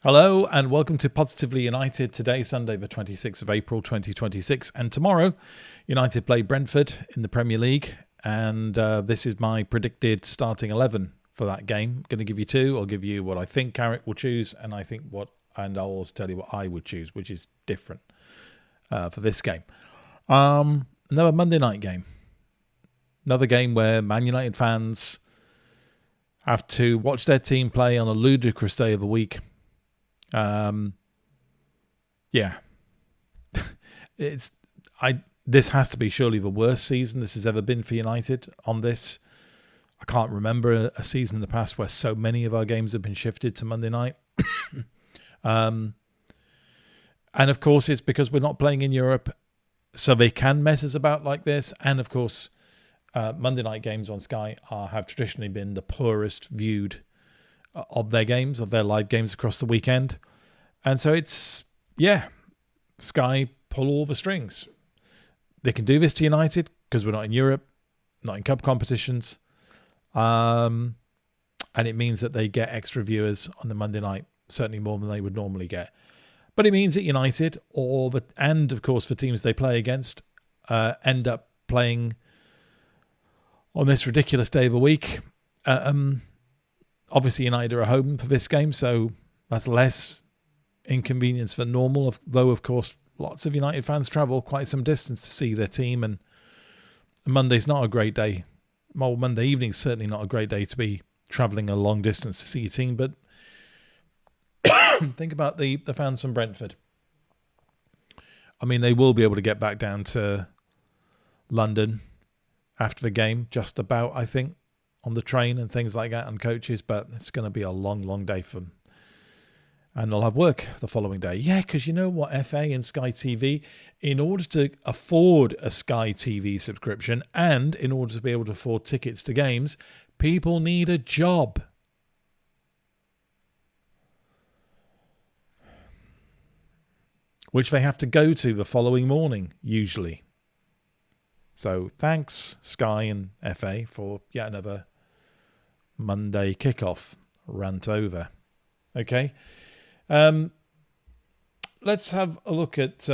Hello and welcome to Positively United. Today, Sunday the 26th of April 2026, and tomorrow United play Brentford in the Premier League, and this is my predicted starting 11 for that game. I'm going to give you two. I'll give you what I think Carrick will choose, and I'll also tell you what I would choose, which is different for this game. Another Monday night game. Another game where Man United fans have to watch their team play on a ludicrous day of the week. This has to be surely the worst season this has ever been for United on this. I can't remember a season in the past where so many of our games have been shifted to Monday night. And of course, it's because we're not playing in Europe, so they can mess us about like this. And of course, Monday night games on Sky have traditionally been the poorest viewed of their games, of their live games across the weekend. And so Sky pull all the strings. They can do this to United because we're not in Europe, not in cup competitions. And it means that they get extra viewers on the Monday night, certainly more than they would normally get. But it means that United, and of course for teams they play against, end up playing on this ridiculous day of the week. Obviously, United are at home for this game, so that's less inconvenience than normal. Though, of course, lots of United fans travel quite some distance to see their team, and Monday's not a great day. Well, Monday evening's certainly not a great day to be travelling a long distance to see your team. But think about the fans from Brentford. I mean, they will be able to get back down to London after the game, just about, I think, on the train and things like that and coaches, but it's going to be a long, long day for them. And they'll have work the following day. Yeah, because you know what, FA and Sky TV, in order to afford a Sky TV subscription and in order to be able to afford tickets to games, people need a job. Which they have to go to the following morning, usually. So thanks, Sky and FA, for yet another Monday kickoff rant over. Okay. Let's have a look at,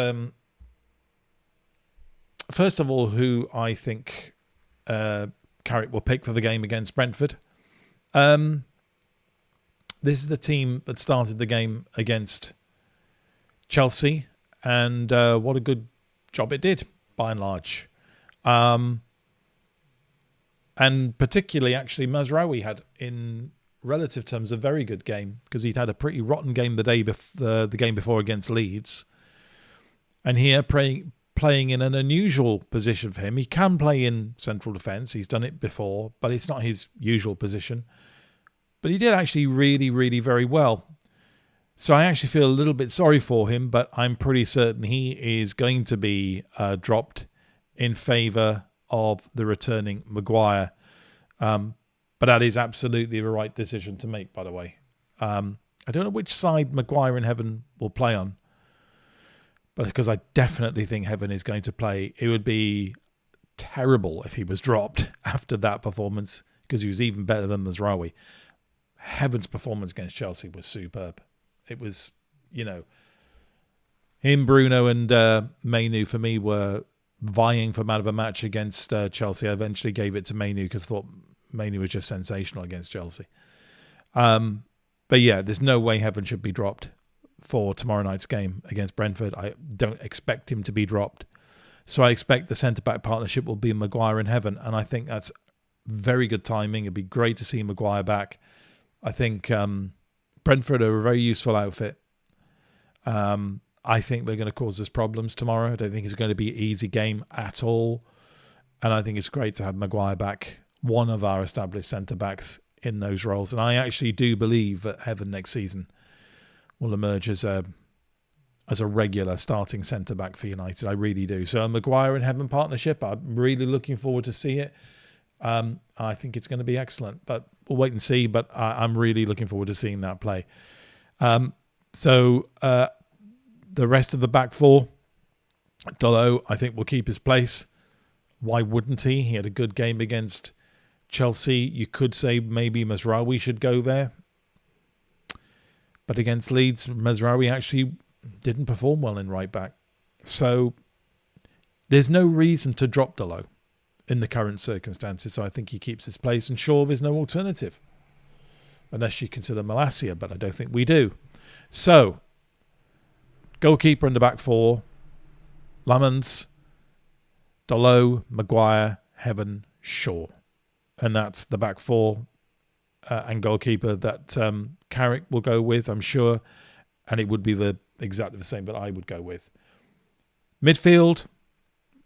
first of all, who I think Carrick will pick for the game against Brentford. This is the team that started the game against Chelsea, and what a good job it did, by and large. And particularly, actually, Mazraoui had, in relative terms, a very good game because he'd had a pretty rotten game the game before against Leeds. And here, playing in an unusual position for him. He can play in central defence. He's done it before, but it's not his usual position. But he did actually really, really very well. So I actually feel a little bit sorry for him, but I'm pretty certain he is going to be dropped in favour of the returning Maguire. But that is absolutely the right decision to make, by the way. I don't know which side Maguire in heaven will play on, but because I definitely think heaven is going to play, it would be terrible if he was dropped after that performance, because he was even better than Mazraoui. Heaven's performance against Chelsea was superb. It was, him, Bruno and Mainu for me were vying for man of the match against Chelsea. I eventually gave it to Mainu because I thought Mainu was just sensational against Chelsea. But yeah, there's no way heaven should be dropped for tomorrow night's game against Brentford. I don't expect him to be dropped. So I expect the centre-back partnership will be Maguire and heaven, and I think that's very good timing. It'd be great to see Maguire back. I think Brentford are a very useful outfit. I think they're going to cause us problems tomorrow. I don't think it's going to be an easy game at all. And I think it's great to have Maguire back, one of our established centre-backs in those roles. And I actually do believe that Heaven next season will emerge as a regular starting centre-back for United. I really do. So a Maguire and Heaven partnership, I'm really looking forward to see it. I think it's going to be excellent, but we'll wait and see. But I'm really looking forward to seeing that play. The rest of the back four, Dolo, I think will keep his place. Why wouldn't he? He had a good game against Chelsea. You could say maybe Mazraoui should go there. But against Leeds, Mazraoui actually didn't perform well in right back. So there's no reason to drop Dalot in the current circumstances. So I think he keeps his place, and Shaw is no alternative. Unless you consider Malacia, but I don't think we do. So, goalkeeper in the back four, Lamans, Dalot, Maguire, Heaven, Shaw. And that's the back four and goalkeeper that Carrick will go with, I'm sure. And it would be exactly the same, but I would go with. Midfield,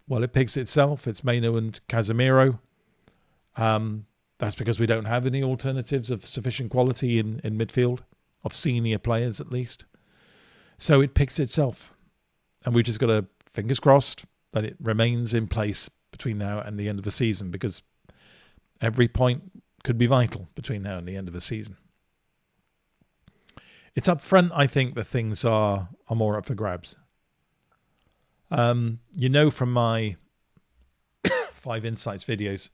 well, it picks itself. It's Mainoo and Casemiro. That's because we don't have any alternatives of sufficient quality in midfield, of senior players at least. So it picks itself. And we've just got to, fingers crossed, that it remains in place between now and the end of the season, because every point could be vital between now and the end of the season. It's up front, I think, that things are more up for grabs. You know from my 5 Insights videos,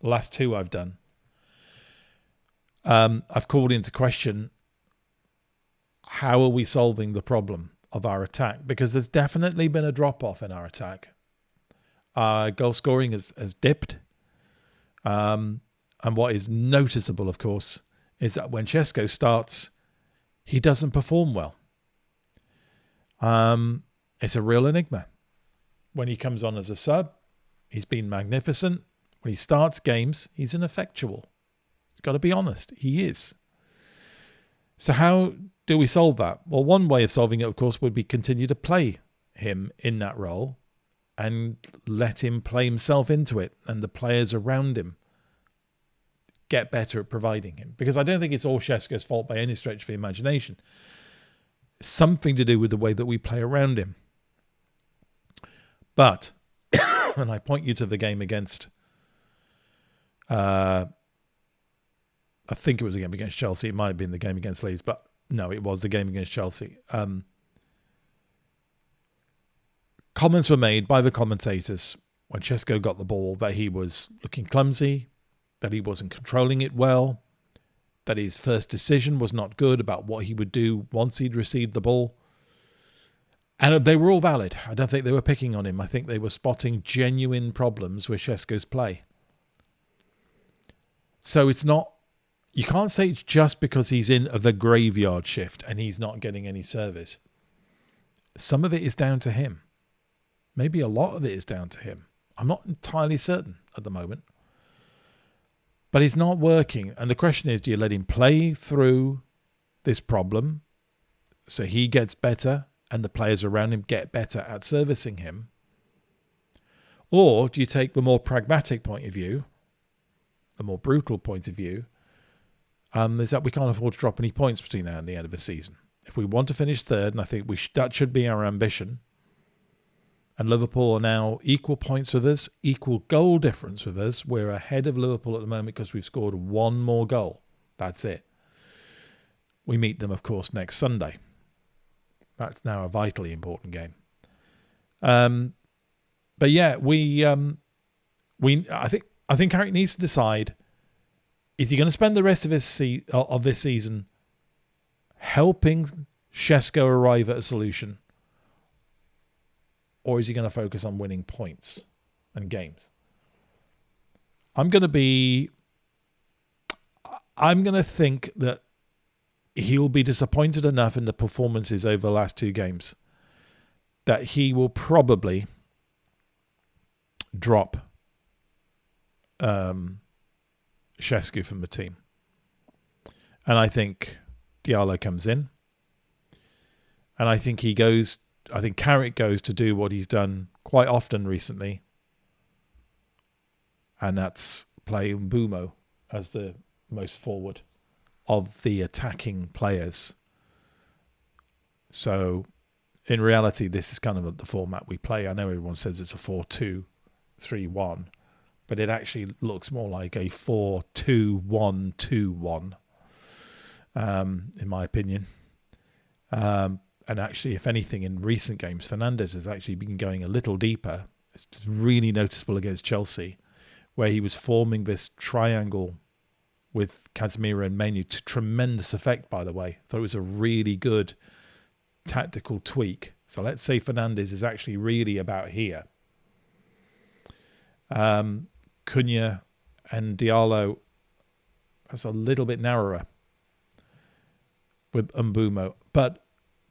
the last 2 I've done, I've called into question, how are we solving the problem of our attack? Because there's definitely been a drop-off in our attack. Goal scoring has dipped. And what is noticeable, of course, is that when Šeško starts, he doesn't perform well. It's a real enigma. When he comes on as a sub, he's been magnificent. When he starts games, he's ineffectual. You've got to be honest. He is. So how do we solve that? Well, one way of solving it, of course, would be continue to play him in that role and let him play himself into it, and the players around him get better at providing him. Because I don't think it's all Šeško's fault by any stretch of the imagination. It's something to do with the way that we play around him. But when I point you to the game against, I think it was the game against Chelsea. It might have been the game against Leeds, but no, it was the game against Chelsea. Comments were made by the commentators when Šeško got the ball that he was looking clumsy, that he wasn't controlling it well, that his first decision was not good about what he would do once he'd received the ball. And they were all valid. I don't think they were picking on him. I think they were spotting genuine problems with Šeško's play. So it's not, you can't say it's just because he's in the graveyard shift and he's not getting any service. Some of it is down to him. Maybe a lot of it is down to him. I'm not entirely certain at the moment. But it's not working. And the question is, do you let him play through this problem so he gets better and the players around him get better at servicing him? Or do you take the more pragmatic point of view, the more brutal point of view, is that we can't afford to drop any points between now and the end of the season. If we want to finish third, and I think that should be our ambition, and Liverpool are now equal points with us, equal goal difference with us. We're ahead of Liverpool at the moment because we've scored one more goal. That's it. We meet them, of course, next Sunday. That's now a vitally important game. But yeah, I think Carrick needs to decide: is he going to spend the rest of this season helping Šeško arrive at a solution? Or is he going to focus on winning points and games? I'm going to think that he'll be disappointed enough in the performances over the last 2 games that he will probably drop Šeško from the team. And I think Diallo comes in. And I think Carrick goes to do what he's done quite often recently, and that's play Mbeumo as the most forward of the attacking players. So, in reality, this is kind of the format we play. I know everyone says it's a 4-2-3-1, but it actually looks more like a 4-2-1-2-1, in my opinion. And actually, if anything, in recent games, Fernandes has actually been going a little deeper. It's really noticeable against Chelsea, where he was forming this triangle with Casemiro and Menu to tremendous effect, by the way. Thought it was a really good tactical tweak. So let's say Fernandes is actually really about here. Cunha and Diallo, that's a little bit narrower with Mbumo. But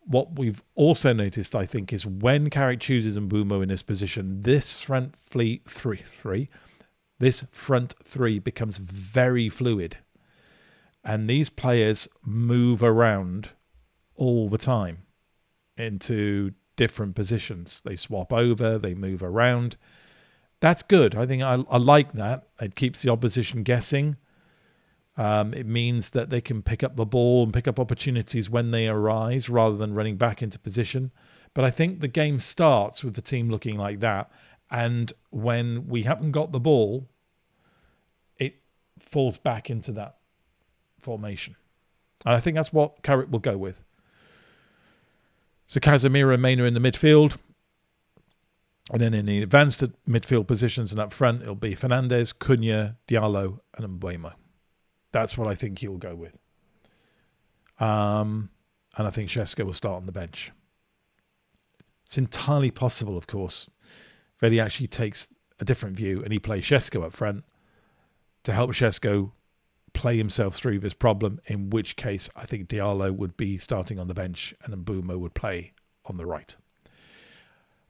what we've also noticed, I think, is when Carrick chooses Mbumo in this position, this front three becomes very fluid. And these players move around all the time into different positions. They swap over, they move around. That's good. I think I like that. It keeps the opposition guessing. It means that they can pick up the ball and pick up opportunities when they arise rather than running back into position. But I think the game starts with the team looking like that. And when we haven't got the ball, it falls back into that formation. And I think that's what Carrick will go with. So Casemiro and Mainu in the midfield. And then in the advanced midfield positions and up front, it'll be Fernandes, Cunha, Diallo, and Mbuemo. That's what I think he'll go with. And I think Šeško will start on the bench. It's entirely possible, of course, that he actually takes a different view and he plays Šeško up front to help Šeško play himself through this problem, in which case I think Diallo would be starting on the bench and Mbuemo would play on the right.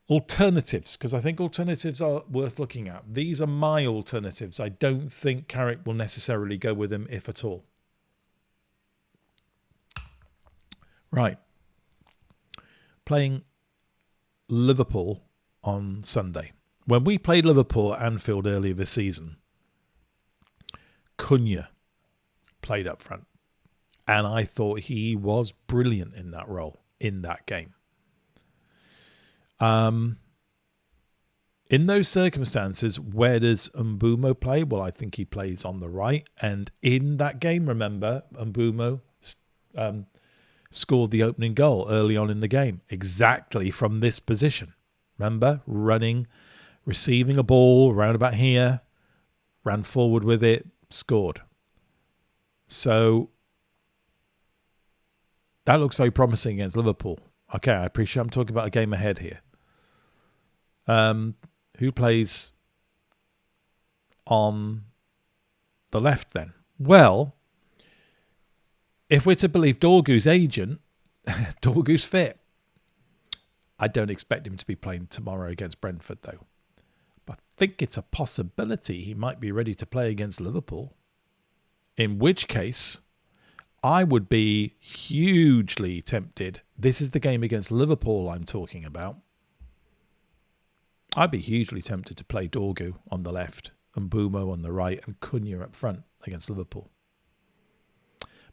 Alternatives, because I think alternatives are worth looking at. These are my alternatives. I don't think Carrick will necessarily go with them, if at all. Right. Playing Liverpool on Sunday. When we played Liverpool at Anfield earlier this season, Cunha played up front. And I thought he was brilliant in that role, in that game. In those circumstances, where does Mbumo play? Well, I think he plays on the right. And in that game, remember, Mbumo scored the opening goal early on in the game, exactly from this position. Remember, running, receiving a ball around about here, ran forward with it, scored. So that looks very promising against Liverpool. Okay, I appreciate I'm talking about a game ahead here. Who plays on the left then? Well, if we're to believe Dorgu's agent, Dorgu's fit. I don't expect him to be playing tomorrow against Brentford, though. But I think it's a possibility he might be ready to play against Liverpool. In which case, I would be hugely tempted. This is the game against Liverpool I'm talking about. I'd be hugely tempted to play Dorgu on the left and Mbumo on the right and Cunha up front against Liverpool.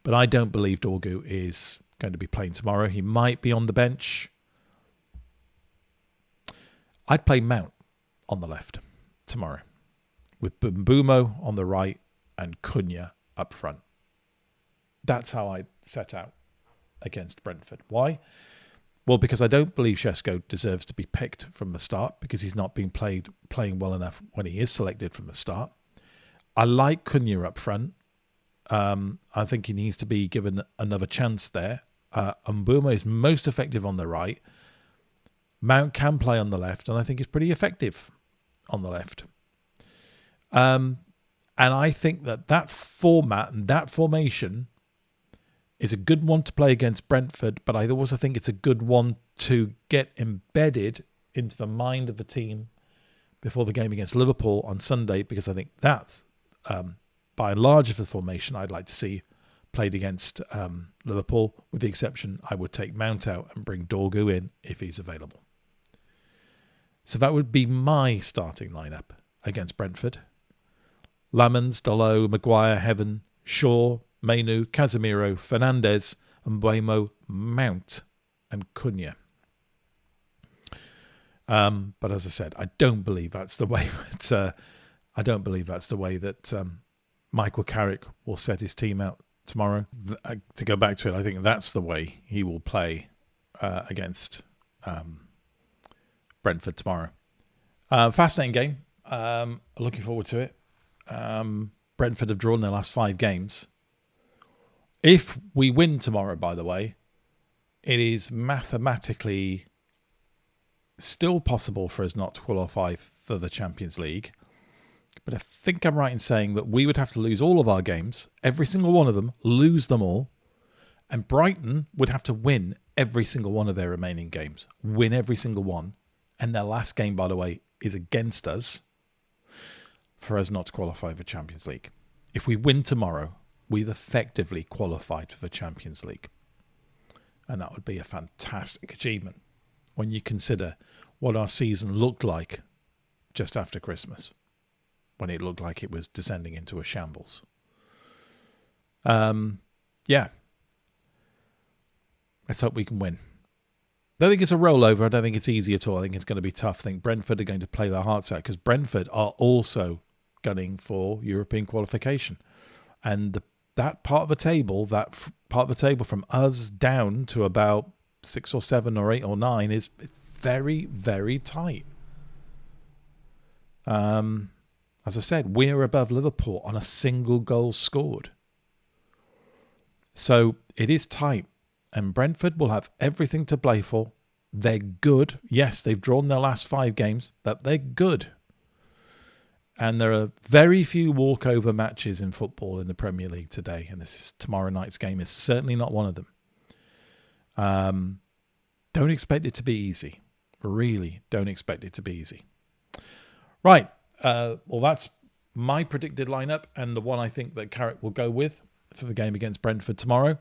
But I don't believe Dorgu is going to be playing tomorrow. He might be on the bench. I'd play Mount on the left tomorrow with Mbumo on the right and Cunha up front. That's how I set out against Brentford. Why? Well, because I don't believe Šeško deserves to be picked from the start because he's not been playing well enough when he is selected from the start. I like Cunha up front. I think he needs to be given another chance there. Mbumo is most effective on the right. Mount can play on the left, and I think he's pretty effective on the left. And I think that format and that formation is a good one to play against Brentford, but I also think it's a good one to get embedded into the mind of the team before the game against Liverpool on Sunday, because I think that's, by and large, of the formation I'd like to see played against Liverpool, with the exception I would take Mount out and bring Dorgu in if he's available. So that would be my starting lineup against Brentford. Lamans, Dalot, Maguire, Heaven, Shaw, Mainu, Casemiro, Fernandes, Mbuemo, Mount, and Cunha. But as I said, I don't believe that's the way that Michael Carrick will set his team out tomorrow. To go back to it, I think that's the way he will play against Brentford tomorrow. Fascinating game. Looking forward to it. Brentford have drawn their last 5 games. If we win tomorrow, by the way, it is mathematically still possible for us not to qualify for the Champions League. But I think I'm right in saying that we would have to lose all of our games, every single one of them, lose them all. And Brighton would have to win every single one of their remaining games. Win every single one. And their last game, by the way, is against us for us not to qualify for Champions League. If we win tomorrow, we've effectively qualified for the Champions League. And that would be a fantastic achievement when you consider what our season looked like just after Christmas, when it looked like it was descending into a shambles. Yeah. Let's hope we can win. I don't think it's a rollover. I don't think it's easy at all. I think it's going to be tough. I think Brentford are going to play their hearts out because Brentford are also gunning for European qualification. And that part of the table from us down to about 6 or 7 or 8 or 9 is very, very tight. As I said, we're above Liverpool on a single goal scored. So it is tight. And Brentford will have everything to play for. They're good. Yes, they've drawn their last 5 games, but they're good. And there are very few walkover matches in football in the Premier League today. And tomorrow night's game is certainly not one of them. Don't expect it to be easy. Really don't expect it to be easy. Right. Well, that's my predicted lineup and the one I think that Carrick will go with for the game against Brentford tomorrow.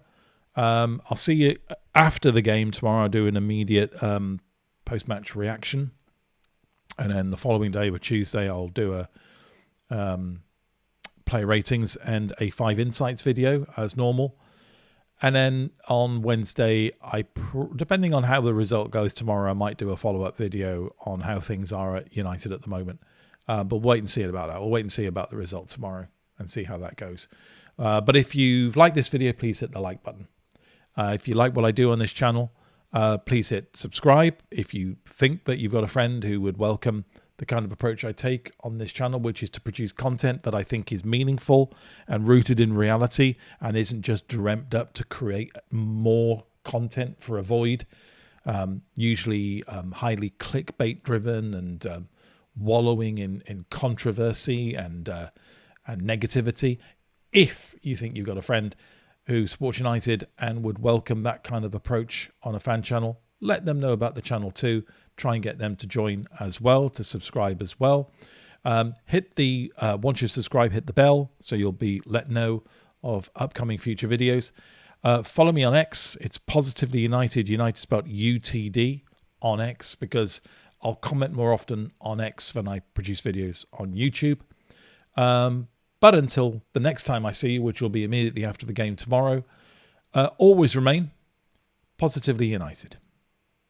I'll see you after the game tomorrow. I'll do an immediate post-match reaction. And then the following day, with Tuesday, I'll do a player ratings and a 5 insights video as normal. And then on Wednesday, depending on how the result goes tomorrow, I might do a follow-up video on how things are at United at the moment. But wait and see about that. We'll wait and see about the result tomorrow and see how that goes. But if you've liked this video, please hit the like button. If you like what I do on this channel, please hit subscribe. If you think that you've got a friend who would welcome the kind of approach I take on this channel, which is to produce content that I think is meaningful and rooted in reality and isn't just dreamt up to create more content for a void, usually highly clickbait driven and wallowing in controversy and negativity. If you think you've got a friend who supports United and would welcome that kind of approach on a fan channel, let them know about the channel too. Try and get them to join as well, to subscribe as well. Once you subscribe, hit the bell so you'll be let know of upcoming future videos. Follow me on X. It's Positively United, United spelled UTD on X, because I'll comment more often on X than I produce videos on YouTube. But until the next time I see you, which will be immediately after the game tomorrow, always remain positively united.